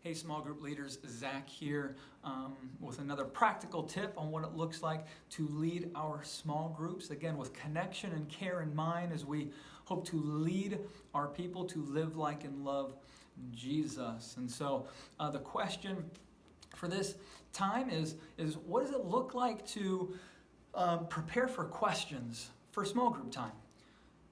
Hey, small group leaders, Zach here with another practical tip on what it looks like to lead our small groups. Again, with connection and care in mind as we hope to lead our people to live like and love Jesus. And so the question for this time is what does it look like to prepare for questions for small group time?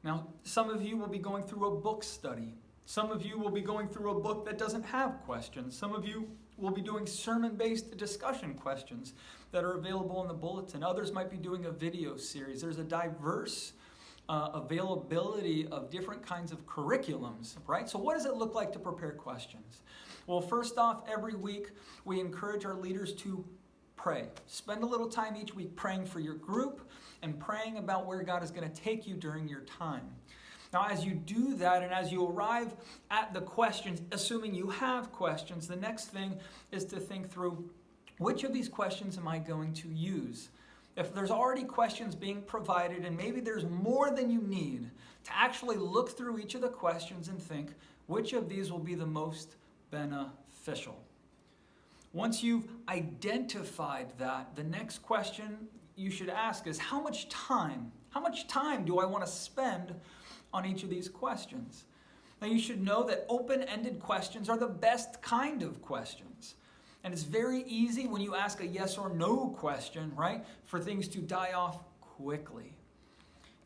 Now, some of you will be going through a book study. Some of you will be going through a book that doesn't have questions. Some of you will be doing sermon-based discussion questions that are available in the bulletin. Others might be doing a video series. There's a diverse availability of different kinds of curriculums, right? So what does it look like to prepare questions? Well, first off, every week we encourage our leaders to pray. Spend a little time each week praying for your group and praying about where God is going to take you during your time. Now, as you do that and as you arrive at the questions, assuming you have questions, the next thing is to think through, which of these questions am I going to use? If there's already questions being provided and maybe there's more than you need, to actually look through each of the questions and think, which of these will be the most beneficial? Once you've identified that, the next question you should ask is, how much time do I want to spend on each of these questions? Now, you should know that open-ended questions are the best kind of questions. And it's very easy when you ask a yes or no question, right, for things to die off quickly.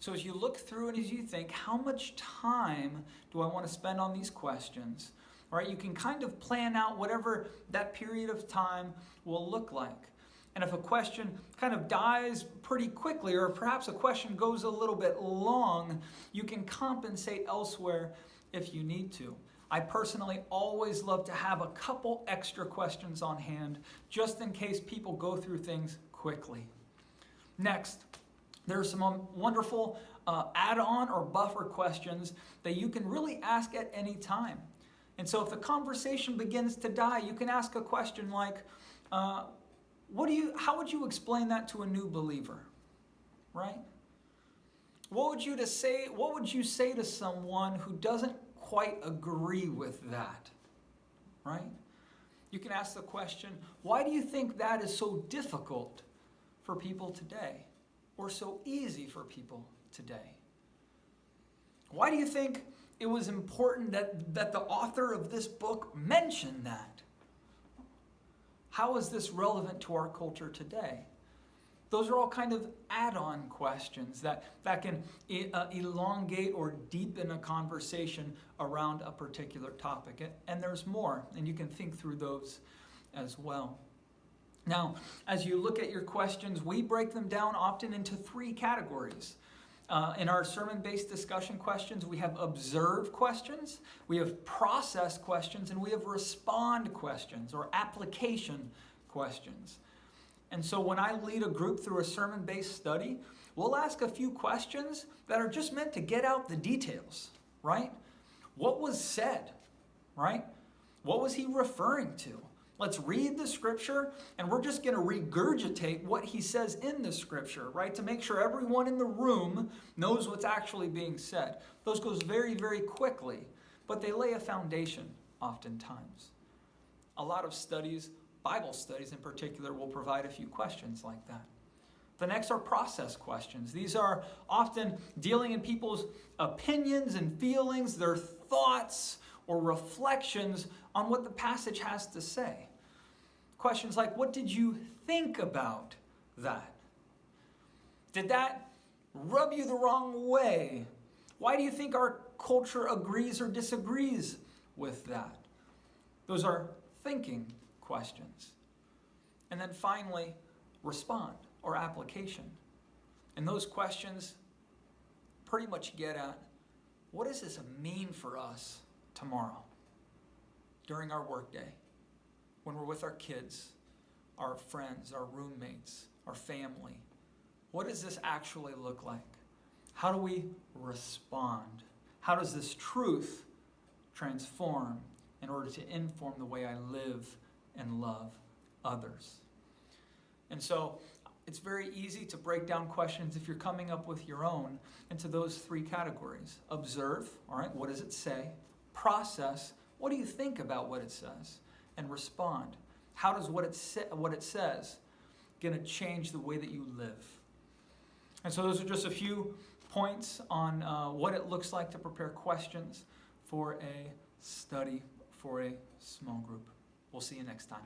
So as you look through and as you think, how much time do I want to spend on these questions? Right, you can kind of plan out whatever that period of time will look like. And if a question kind of dies pretty quickly, or perhaps a question goes a little bit long, you can compensate elsewhere if you need to. I personally always love to have a couple extra questions on hand, just in case people go through things quickly. Next, there are some wonderful add-on or buffer questions that you can really ask at any time. And so if the conversation begins to die, you can ask a question like, how would you explain that to a new believer, right? What would you say to someone who doesn't quite agree with that, right? You can ask the question, why do you think that is so difficult for people today, or so easy for people today? Why do you think it was important that the author of this book mentioned that? How is this relevant to our culture today? Those are all kind of add-on questions that can elongate or deepen a conversation around a particular topic. And there's more, and you can think through those as well. Now, as you look at your questions, we break them down often into three categories. In our sermon-based discussion questions, we have observe questions, we have process questions, and we have respond questions or application questions. And so when I lead a group through a sermon-based study, we'll ask a few questions that are just meant to get out the details, right? What was said, right? What was he referring to? Let's read the scripture, and we're just going to regurgitate what he says in the scripture, right? To make sure everyone in the room knows what's actually being said. Those goes very, very quickly, but they lay a foundation oftentimes. A lot of studies, Bible studies in particular, will provide a few questions like that. The next are process questions. These are often dealing in people's opinions and feelings, their thoughts or reflections on what the passage has to say. Questions like, what did you think about that? Did that rub you the wrong way? Why do you think our culture agrees or disagrees with that? Those are thinking questions. And then finally, respond or application. And those questions pretty much get at, what does this mean for us tomorrow, during our workday, when we're with our kids, our friends, our roommates, our family? What does this actually look like? How do we respond? How does this truth transform in order to inform the way I live and love others? And so it's very easy to break down questions, if you're coming up with your own, into those three categories. Observe, all right, what does it say? Process, what do you think about what it says? and respond? How does what it says going to change the way that you live? And so those are just a few points on what it looks like to prepare questions for a study for a small group. We'll see you next time.